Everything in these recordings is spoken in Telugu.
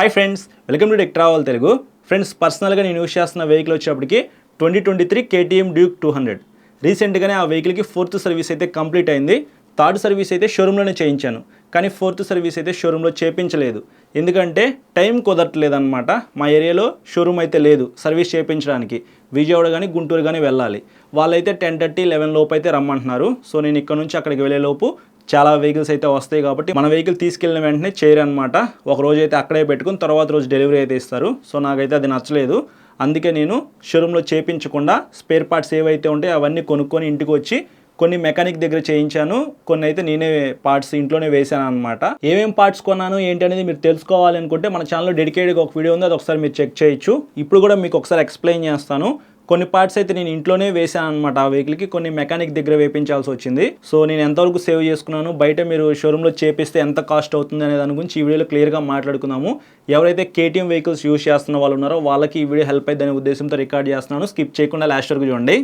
Hi friends, welcome to tech travel Telugu. Friends, పర్సనల్గా నేను యూస్ చేస్తున్న వెహికల్ వచ్చేప్పటికి 2023 KTM డ్యూక్ 200. రీసెంట్గానే ఆ వెహికల్కి 4th సర్వీస్ అయితే కంప్లీట్ అయింది. 3rd సర్వీస్ అయితే షోరూంలోనే చేయించాను, కానీ 4th సర్వీస్ అయితే షోరూంలో చేయించలేదు. ఎందుకంటే టైం కుదరట్లేదన్నమాట. మా ఏరియాలో షోరూమ్ అయితే లేదు సర్వీస్ చేయించడానికి. విజయవాడ కానీ గుంటూరు కానీ వెళ్ళాలి. వాళ్ళైతే 10:30, 11 లోపు అయితే రమ్మంటున్నారు. సో నేను ఇక్కడ నుంచి అక్కడికి వెళ్ళే లోపు చాలా వెహికల్స్ అయితే వస్తాయి కాబట్టి మన వెహికల్ తీసుకెళ్ళిన వెంటనే చేయరనమాట. ఒక రోజు అయితే అక్కడే పెట్టుకుని తర్వాత రోజు డెలివరీ అయితే ఇస్తారు. సో నాకైతే అది నచ్చలేదు. అందుకే నేను షోరూంలో చేయించకుండా స్పేర్ పార్ట్స్ ఏవైతే ఉంటాయో అవన్నీ కొనుక్కొని ఇంటికి వచ్చి కొన్ని మెకానిక్ దగ్గర చేయించాను. కొన్ని అయితే నేనే పార్ట్స్ ఇంట్లోనే వేసాను అనమాట. ఏమేం పార్ట్స్ కొన్నాను ఏంటి అనేది మీరు తెలుసుకోవాలి అనుకుంటే మన ఛానల్లో డెడికేటెడ్గా ఒక వీడియో ఉంది, అది ఒకసారి మీరు చెక్ చేయొచ్చు. ఇప్పుడు కూడా మీకు ఒకసారి ఎక్స్ప్లెయిన్ చేస్తాను. కొన్ని పార్ట్స్ అయితే నేను ఇంట్లోనే వేసాను అనమాట. ఆ వెహికల్కి కొన్ని మెకానిక్ దగ్గర వేయించాల్సి వచ్చింది. సో నేను ఎంతవరకు సేవ్ చేసుకున్నాను, బయట మీరు షోరూంలో చేపిస్తే ఎంత కాస్ట్ అవుతుంది అనే దాని గురించి ఈ వీడియోలో క్లియర్గా మాట్లాడుకుందాము. ఎవరైతే KTM వెహికల్స్ యూస్ చేస్తున్న వాళ్ళు ఉన్నారో వాళ్ళకి ఈ వీడియో హెల్ప్ అయ్యిందనే ఉద్దేశంతో రికార్డ్ చేస్తున్నాను. స్కిప్ చేయకుండా లాస్ట్ వరకు చూడండి.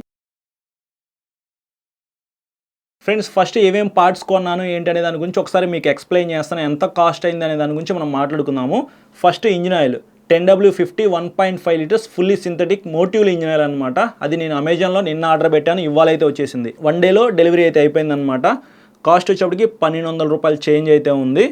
ఫ్రెండ్స్, ఫస్ట్ ఏమేం పార్ట్స్ కొన్నాను ఏంటి అనే దాని గురించి ఒకసారి మీకు ఎక్స్ప్లెయిన్ చేస్తాను. ఎంత కాస్ట్ అయింది అనే దాని గురించి మనం మాట్లాడుకుందాము. First engine oil 10W50 1.5 litres fully synthetic Motul engine oil అనమాట. అది నేను అమెజాన్లో నిన్న ఆర్డర్ పెట్టాను, ఇవాళ అయితే వచ్చేసింది. 1 డేలో డెలివరీ అయితే అయిపోయిందనమాట. కాస్ట్ వచ్చేప్పటికి 1,200 రూపాయలు చేంజ్ అయితే ఉంది.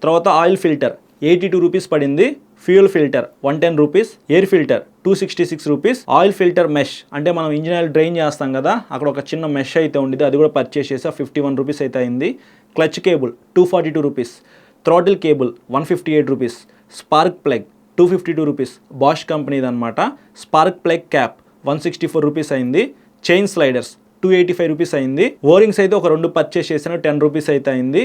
తర్వాత ఆయిల్ ఫిల్టర్ 82 రూపీస్ పడింది. Fuel filter 110 rupees. Air filter 266 rupees. Oil filter mesh అంటే మనం ఇంజిన్ ఆయిల్ డ్రైన్ చేస్తాం కదా, అక్కడ ఒక చిన్న మెష్ అయితే ఉండేది, అది కూడా పర్చేస్ చేసా. 51 రూపీస్ అయితే అయింది. Clutch cable 242 rupees. Throttle cable 158 rupees. Spark plug 252 rupees, Bosch కంపెనీది అనమాట. స్పార్క్ ప్లగ్ క్యాప్ 164 రూపీస్ అయింది. చైన్ స్లైడర్స్ 285 రూపీస్ అయింది. ఓరింగ్స్ అయితే ఒక 2 పర్చేస్ చేశాను, 10 రూపీస్ అయితే అయింది.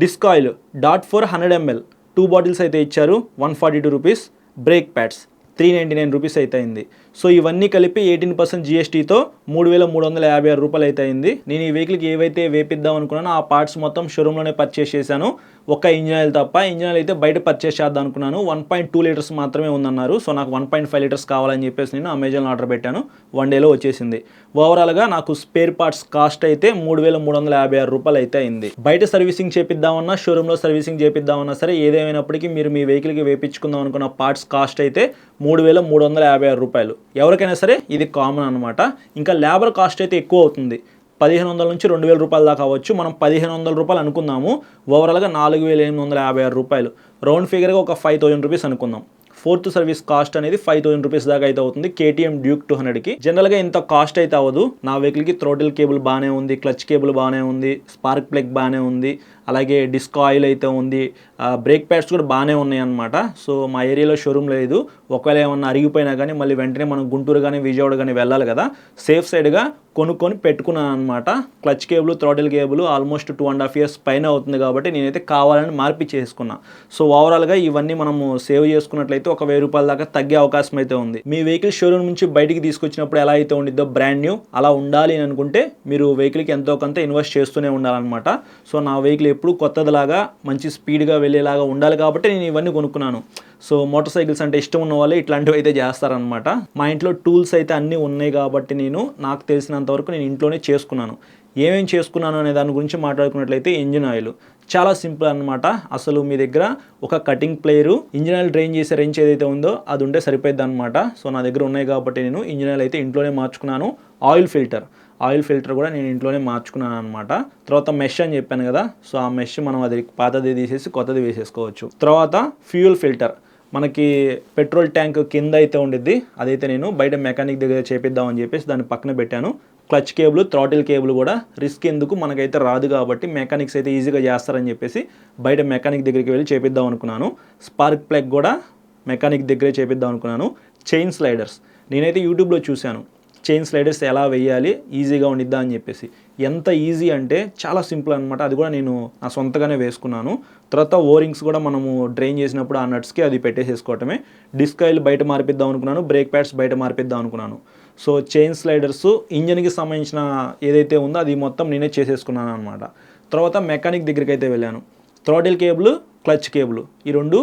డిస్క్ ఆయిల్ .4 100 ml 2 బాటిల్స్ అయితే ఇచ్చారు, 142 రూపీస్. బ్రేక్ ప్యాడ్స్ 399 రూపీస్ అయితే అయింది. సో ఇవన్నీ కలిపి 18% GSTతో 3,356 రూపాయలు అయితే అయింది. నేను ఈ వెహికల్కి ఏవైతే వేపిద్దాం అనుకున్నానో ఆ పార్ట్స్ మొత్తం షోరూంలోనే పర్చేస్ చేశాను, ఒక్క ఇంజిన్ ఆయిల్ తప్ప. ఇంజిన్ ఆయిల్ అయితే బయట పర్చేస్ చేద్దాం అనుకున్నాను. 1.2 లీటర్స్ మాత్రమే ఉందన్నారు. సో నాకు 1.5 లీటర్స్ కావాలని చెప్పేసి నేను అమెజాన్లో ఆర్డర్ పెట్టాను. 1 డేలో వచ్చేసింది. ఓవరాల్గా నాకు స్పేర్ పార్ట్స్ కాస్ట్ అయితే 3,356 రూపాయలు అయితే అయింది. బయట సర్వీసింగ్ చేపిద్దామన్నా షోరూంలో సర్వీసింగ్ చేపిద్దామన్నా సరే ఏదేమైనప్పటికీ మీరు మీ వెహికల్కి వేపించుకుందాం అనుకున్న పార్ట్స్ కాస్ట్ అయితే 3,356 రూపాయలు. ఎవరికైనా సరే ఇది కామన్ అనమాట. ఇంకా లేబర్ కాస్ట్ అయితే ఎక్కువ అవుతుంది. 1,500 నుంచి 2,000 రూపాయల దాకా అవ్వచ్చు. మనం 1,500 రూపాయలు అనుకుందాము. ఓవరాల్గా 4,856 రూపాయలు. రౌండ్ ఫిగర్గా ఒక 5,000 రూపీస్ అనుకుందాం. 4th సర్వీస్ కాస్ట్ అనేది 5,000 రూపీస్ దాకా అయితే అవుతుంది KTM డ్యూక్ 200కి. జనరల్గా ఇంత కాస్ట్ అయితే అవ్వదు. నా వెహికల్కి థ్రోటిల్ కేబుల్ బాగానే ఉంది, క్లచ్ కేబుల్ బాగానే ఉంది, స్పార్క్ ప్లగ్ బాగానే ఉంది, అలాగే డిస్క్ ఆయిల్ అయితే ఉంది, బ్రేక్ ప్యాడ్స్ కూడా బాగానే ఉన్నాయి అనమాట. సో మా ఏరియాలో షోరూమ్ లేదు. ఒకవేళ ఏమన్నా అరిగిపోయినా కానీ మళ్ళీ వెంటనే మనం గుంటూరు కానీ విజయవాడ కానీ వెళ్ళాలి కదా, సేఫ్ సైడ్గా కొనుక్కొని పెట్టుకున్నాను అనమాట. Clutch cable, throttle cable almost 2.5 years పైన అవుతుంది కాబట్టి నేనైతే కావాలని మార్పిచ్చేసుకున్నా. సో ఓవరాల్గా ఇవన్నీ మనము సేవ్ చేసుకున్నట్లయితే ఒక 1,000 రూపాయల దాకా తగ్గే అవకాశం అయితే ఉంది. మీ వెహికల్ షోరూమ్ నుంచి బయటికి తీసుకొచ్చినప్పుడు ఎలా అయితే ఉండిద్దో బ్రాండ్ న్యూ అలా ఉండాలి అని అనుకుంటే మీరు వెహికల్కి ఎంతో కొంత ఇన్వెస్ట్ చేస్తూనే ఉండాలన్నమాట. సో నా వెహికల్ ఎప్పుడు కొత్తదిలాగా మంచి స్పీడ్గా వెళ్ళేలాగా ఉండాలి కాబట్టి నేను ఇవన్నీ కొనుక్కున్నాను. సో మోటార్ సైకిల్స్ అంటే ఇష్టం ఉన్న వాళ్ళు ఇట్లాంటివి అయితే చేస్తారనమాట. మా ఇంట్లో టూల్స్ అయితే అన్నీ ఉన్నాయి కాబట్టి నాకు తెలిసినంతవరకు నేను ఇంట్లోనే చేసుకున్నాను. ఏమేం చేసుకున్నాను అనే దాని గురించి మాట్లాడుకున్నట్లయితే ఇంజిన్ ఆయిల్ చాలా సింపుల్ అనమాట. అసలు మీ దగ్గర ఒక cutting player, engine oil drain చేసే రెంచ్ ఏదైతే ఉందో అది ఉంటే సరిపోద్ది అనమాట. సో నా దగ్గర ఉన్నాయి కాబట్టి నేను ఇంజిన్ ఆయిల్ అయితే ఇంట్లోనే మార్చుకున్నాను. ఆయిల్ ఫిల్టర్ కూడా నేను ఇంట్లోనే మార్చుకున్నాను అనమాట. తర్వాత మెష్ అని చెప్పాను కదా, సో ఆ మెష్ మనం అది పాతది తీసేసి కొత్తది వేసేసుకోవచ్చు. తర్వాత ఫ్యూయల్ ఫిల్టర్ మనకి పెట్రోల్ ట్యాంక్ కింద అయితే ఉండిద్ది, అదైతే నేను బయట మెకానిక్ దగ్గర చేపిద్దామని చెప్పేసి దాన్ని పక్కన పెట్టాను. క్లచ్ కేబుల్, థ్రాటిల్ కేబుల్ కూడా రిస్క్ ఎందుకు, మనకైతే రాదు కాబట్టి మెకానిక్స్ అయితే ఈజీగా చేస్తారని చెప్పేసి బయట మెకానిక్ దగ్గరికి వెళ్ళి చేపిద్దాం అనుకున్నాను. స్పార్క్ ప్లగ్ కూడా మెకానిక్ దగ్గరే చేపిద్దాం అనుకున్నాను. చైన్ స్లైడర్స్ నేనైతే యూట్యూబ్లో చూశాను, చైన్ స్లైడర్స్ ఎలా వేయాలి ఈజీగా ఉండిద్దా అని చెప్పేసి. ఎంత ఈజీ అంటే చాలా సింపుల్ అనమాట. అది కూడా నేను నా సొంతగానే వేసుకున్నాను. తర్వాత ఓరింగ్స్ కూడా మనము డ్రైన్ చేసినప్పుడు ఆ నట్స్కి అది పెట్టేసేసుకోవటమే. డిస్క్ ఆయిల్ బయట మార్పిద్దాం అనుకున్నాను, బ్రేక్ ప్యాడ్స్ బయట మార్పిద్దాం అనుకున్నాను. సో చైన్ స్లైడర్స్ ఇంజన్కి సంబంధించిన ఏదైతే ఉందో అది మొత్తం నేనే చేసేసుకున్నాను అనమాట. తర్వాత మెకానిక్ దగ్గరికి అయితే వెళ్ళాను. థ్రాటిల్ కేబుల్, క్లచ్ కేబుల్ ఈ రెండు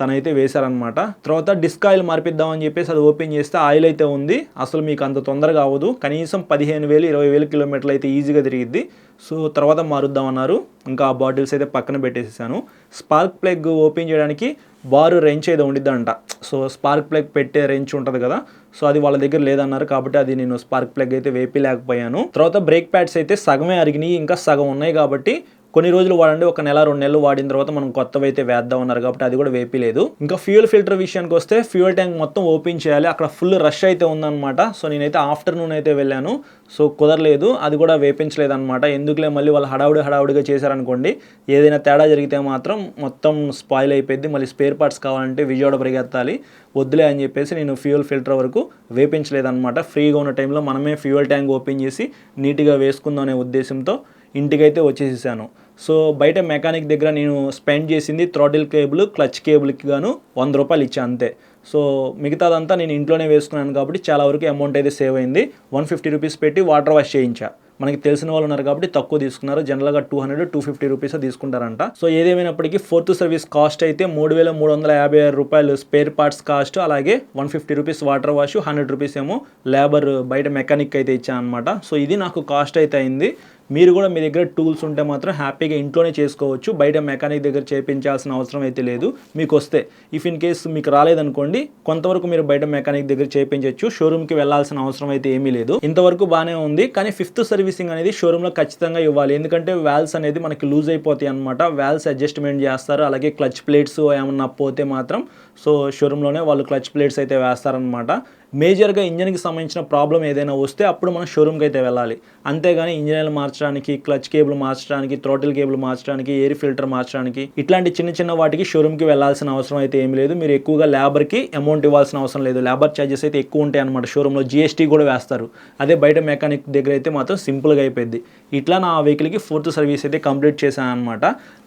తనైతే వేశారనమాట. తర్వాత డిస్క్ ఆయిల్ మార్పిద్దామని చెప్పేసి అది ఓపెన్ చేస్తే ఆయిల్ అయితే ఉంది. అసలు మీకు అంత తొందరగా అవ్వదు, కనీసం 15,000 20,000 కిలోమీటర్లు అయితే ఈజీగా తిరిగిద్ది. సో తర్వాత మారుద్దామన్నారు. ఇంకా ఆ బాటిల్స్ అయితే పక్కన పెట్టేసేసాను. స్పార్క్ ప్లగ్ ఓపెన్ చేయడానికి బారు రెంచ్ ఏదో ఉండిద్దంట. సో స్పార్క్ ప్లగ్ పెట్టే రెంచ్ ఉంటుంది కదా, సో అది వాళ్ళ దగ్గర లేదన్నారు కాబట్టి అది నేను స్పార్క్ ప్లగ్ అయితే వేపిలేకపోయాను. తర్వాత బ్రేక్ ప్యాడ్స్ అయితే సగమే అరిగినాయి, ఇంకా సగం ఉన్నాయి కాబట్టి కొన్ని రోజులు వాడండి, 1 నెల 2 నెలలు వాడిన తర్వాత మనం కొత్తవి అయితే వేద్దాం అన్నారు కాబట్టి అది కూడా వేపిలేదు. ఇంకా ఫ్యూయల్ ఫిల్టర్ విషయానికి వస్తే ఫ్యూయల్ ట్యాంక్ మొత్తం ఓపెన్ చేయాలి. అక్కడ ఫుల్ రష్ అయితే ఉందన్నమాట. సో నేనైతే ఆఫ్టర్నూన్ అయితే వెళ్ళాను, సో కుదరలేదు, అది కూడా వేపించలేదన్నమాట. ఎందుకులే మళ్ళీ వాళ్ళు హడావుడిగా చేశారనుకోండి, ఏదైనా తేడా జరిగితే మాత్రం మొత్తం స్పాయిల్ అయిపోయింది. మళ్ళీ స్పేర్ పార్ట్స్ కావాలంటే విజయవాడ పరిగెత్తాలి, వద్దులే అని చెప్పేసి నేను ఫ్యూయల్ ఫిల్టర్ వరకు వేపించలేదన్నమాట. ఫ్రీగా ఉన్న టైంలో మనమే ఫ్యూయల్ ట్యాంక్ ఓపెన్ చేసి నీట్గా వేసుకుందాం అనే ఉద్దేశంతో ఇంటికైతే వచ్చేసేసాను. సో బయట మెకానిక్ దగ్గర నేను స్పెండ్ చేసింది థ్రాటిల్ కేబుల్, క్లచ్ కేబుల్కి గాను 100 రూపాయలు ఇచ్చా అంతే. సో మిగతాదంతా నేను ఇంట్లోనే వేసుకున్నాను కాబట్టి చాలా వరకు అమౌంట్ అయితే సేవ్ అయింది. 150 రూపీస్ పెట్టి వాటర్ వాష్ చేయించా. మనకి తెలిసిన వాళ్ళు ఉన్నారు కాబట్టి తక్కువ తీసుకున్నారు. జనరల్గా 200-250 రూపీస్ తీసుకుంటారంట. సో ఏదేమైనప్పటికీ ఫోర్త్ సర్వీస్ కాస్ట్ అయితే 3,356 రూపాయలు స్పేర్ పార్ట్స్ కాస్ట్, అలాగే 150 రూపీస్ వాటర్ వాష్, 100 రూపీస్ ఏమో లేబర్ బయట మెకానిక్ అయితే ఇచ్చాను అనమాట. సో ఇది నాకు కాస్ట్ అయితే అయింది. మీరు కూడా మీ దగ్గర టూల్స్ ఉంటే మాత్రం హ్యాపీగా ఇంట్లోనే చేసుకోవచ్చు, బయట మెకానిక్ దగ్గర చేయించాల్సిన అవసరం అయితే లేదు. మీకు వస్తే ఇఫ్ ఇన్ కేస్ మీకు రాలేదనుకోండి, కొంతవరకు మీరు బయట మెకానిక్ దగ్గర చేయించవచ్చు, షోరూమ్కి వెళ్ళాల్సిన అవసరం అయితే ఏమీ లేదు. ఇంతవరకు బాగానే ఉంది, కానీ ఫిఫ్త్ సర్వీసింగ్ అనేది షోరూంలో ఖచ్చితంగా ఇవ్వాలి. ఎందుకంటే వాల్వ్స్ అనేది మనకి లూజ్ అయిపోతాయి అనమాట. వాల్వ్స్ అడ్జస్ట్మెంట్ చేస్తారు, అలాగే క్లచ్ ప్లేట్స్ ఏమన్నా పోతే మాత్రం సో షోరూంలోనే వాళ్ళు క్లచ్ ప్లేట్స్ అయితే వేస్తారనమాట. మేజర్గా ఇంజన్కి సంబంధించిన ప్రాబ్లం ఏదైనా వస్తే అప్పుడు మనం షోరూమ్కి అయితే వెళ్ళాలి. అంతేగాని ఇంజన్ ఆయిల్ మార్చడానికి, క్లచ్ కేబుల్ మార్చడానికి, థ్రాటిల్ కేబుల్ మార్చడానికి, ఎయిర్ ఫిల్టర్ మార్చడానికి ఇట్లాంటి చిన్న వాటికి షోరూమ్కి వెళ్ళాల్సిన అవసరం అయితే ఏమి లేదు. మీరు ఎక్కువగా లేబర్కి అమౌంట్ ఇవ్వాల్సిన అవసరం లేదు. లేబర్ ఛార్జెస్ అయితే ఎక్కువ ఉంటాయి అనమాట. షోరూంలో GST కూడా వేస్తారు. అదే బయట మెకానిక్ దగ్గర అయితే మాత్రం సింపుల్గా అయిపోయింది. ఇట్లా నా వెహికల్కి ఫోర్త్ సర్వీస్ అయితే కంప్లీట్ చేశాను అనమాట.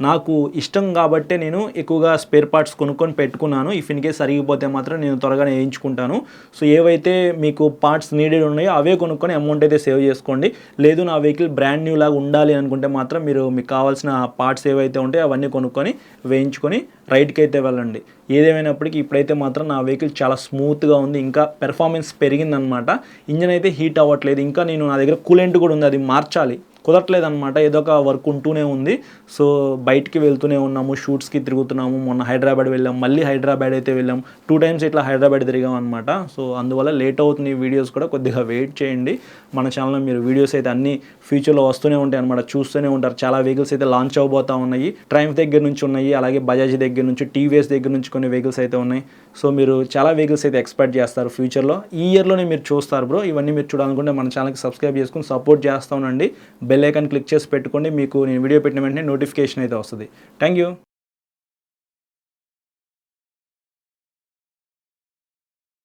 నాకు ఇష్టం కాబట్టి నేను ఎక్కువగా స్పేర్ పార్ట్స్ కొనుక్కొని పెట్టుకున్నాను. ఇఫ్ ఇన్ కేస్ అరిగిపోతే మాత్రం నేను త్వరగానే వేయించుకుంటాను. సో ఏవైతే మీకు పార్ట్స్ నీడెడ్ ఉన్నాయో అవే కొనుక్కొని అమౌంట్ అయితే సేవ్ చేసుకోండి. లేదు నా వెహికల్ బ్రాండ్ న్యూ లాగా ఉండాలి అనుకుంటే మాత్రం మీకు కావాల్సిన పార్ట్స్ ఏవైతే ఉంటాయో అవన్నీ కొనుక్కొని వేయించుకొని రైడ్కి అయితే వెళ్ళండి. ఏదేమైనప్పటికీ ఇప్పుడైతే మాత్రం నా వెహికల్ చాలా స్మూత్గా ఉంది, ఇంకా పెర్ఫార్మెన్స్ పెరిగిందనమాట. ఇంజన్ అయితే హీట్ అవ్వట్లేదు. ఇంకా నా దగ్గర కూలెంట్ కూడా ఉంది, అది మార్చాలి, కుదరట్లేదన్నమాట. ఏదో ఒక వర్క్ ఉంటూనే ఉంది. సో బయటికి వెళ్తూనే ఉన్నాము, షూట్స్కి తిరుగుతున్నాము. మొన్న హైదరాబాద్ వెళ్ళాం, మళ్ళీ హైదరాబాద్ అయితే వెళ్ళాం. 2 టైమ్స్ ఇట్లా హైదరాబాద్ తిరిగాం అనమాట. సో అందువల్ల లేట్ అవుతుంది. వీడియోస్ కూడా కొద్దిగా వెయిట్ చేయండి. మన ఛానల్లో మీరు వీడియోస్ అయితే అన్ని ఫ్యూచర్లో వస్తూనే ఉంటాయి అనమాట, చూస్తూనే ఉంటారు. చాలా వెహికల్స్ అయితే లాంచ్ అవబోతూ ఉన్నాయి. ట్రైమ్ఫ్ దగ్గర నుంచి ఉన్నాయి, అలాగే బజాజ్ దగ్గర నుంచి, TVS దగ్గర నుంచి కొన్ని వెహికల్స్ అయితే ఉన్నాయి. సో మీరు చాలా వెహికల్స్ అయితే ఎక్స్పెక్ట్ చేస్తారు ఫ్యూచర్లో. ఈ ఇయర్లోనే మీరు చూస్తారు బ్రో. ఇవన్నీ మీరు చూడాలనుకుంటే మన ఛానల్కి సబ్స్క్రైబ్ చేసుకుని సపోర్ట్ చేస్తూ ఉండండి. బెల్ ఐకాన్ క్లిక్ చేసి పెట్టుకోండి, మీకు నేను వీడియో పెట్టిన వెంటనే నోటిఫికేషన్ అయితే వస్తుంది. Thank you.